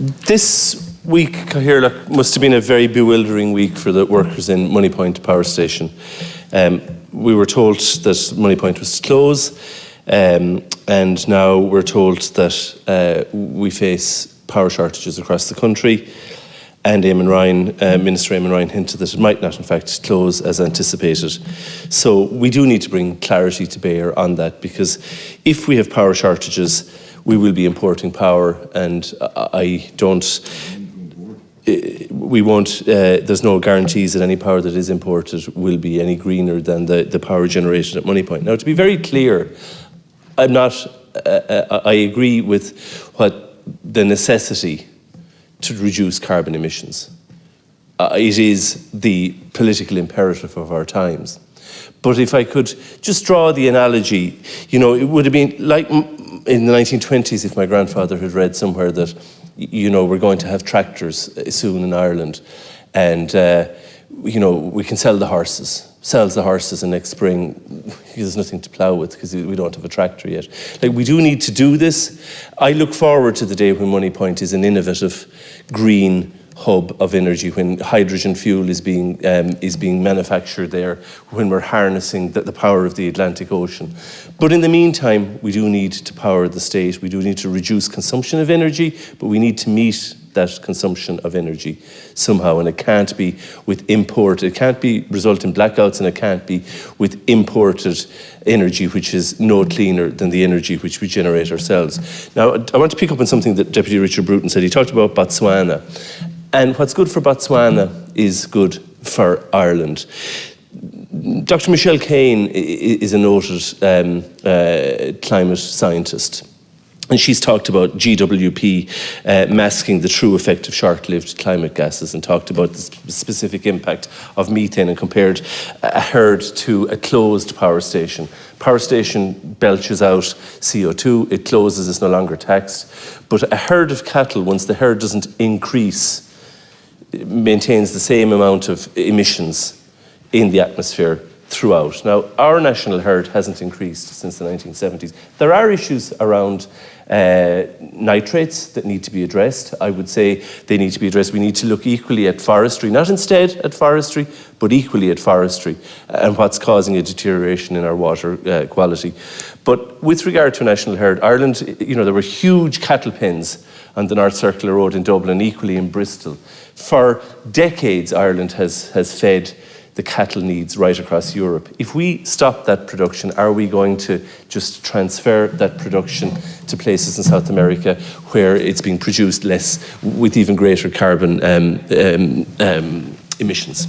This week, Cathaoirleach, must have been a very bewildering week for the workers in Moneypoint Power Station. We were told that Moneypoint was to close, and now we're told that we face power shortages across the country. And Minister Eamon Ryan hinted that it might not, in fact, close as anticipated. So we do need to bring clarity to bear on that, because if we have power shortages, we will be importing power, and we won't, there's no guarantees that any power that is imported will be any greener than the power generated at Moneypoint. Now, to be very clear, I agree with what the necessity to reduce carbon emissions. It is the political imperative of our times. But if I could just draw the analogy, it would have been like in the 1920s if my grandfather had read somewhere that, we're going to have tractors soon in Ireland, and, we can sell the horses. Sells the horses, and next spring there's nothing to plough with because we don't have a tractor yet. We do need to do this. I look forward to the day when Moneypoint is an innovative green hub of energy, when hydrogen fuel is being manufactured there, when we're harnessing the power of the Atlantic Ocean. But in the meantime, we do need to power the state. We do need to reduce consumption of energy, but we need to meet that consumption of energy somehow, and it can't be with import. It can't result in blackouts, and it can't be with imported energy, which is no cleaner than the energy which we generate ourselves. Now, I want to pick up on something that Deputy Richard Bruton said. He talked about Botswana, and what's good for Botswana is good for Ireland. Dr. Michelle Kane is a noted climate scientist. And she's talked about GWP masking the true effect of short-lived climate gases, and talked about the specific impact of methane, and compared a herd to a closed power station. Power station belches out CO2, it closes, it's no longer taxed. But a herd of cattle, once the herd doesn't increase, maintains the same amount of emissions in the atmosphere throughout. Now, our national herd hasn't increased since the 1970s. There are issues around nitrates that need to be addressed. I would say they need to be addressed. We need to look equally at forestry, not instead at forestry, but equally at forestry, and what's causing a deterioration in our water quality. But with regard to national herd, Ireland, there were huge cattle pens on the North Circular Road in Dublin, equally in Bristol. For decades, Ireland has fed the cattle needs right across Europe. If we stop that production, are we going to just transfer that production to places in South America where it's being produced less with even greater carbon emissions?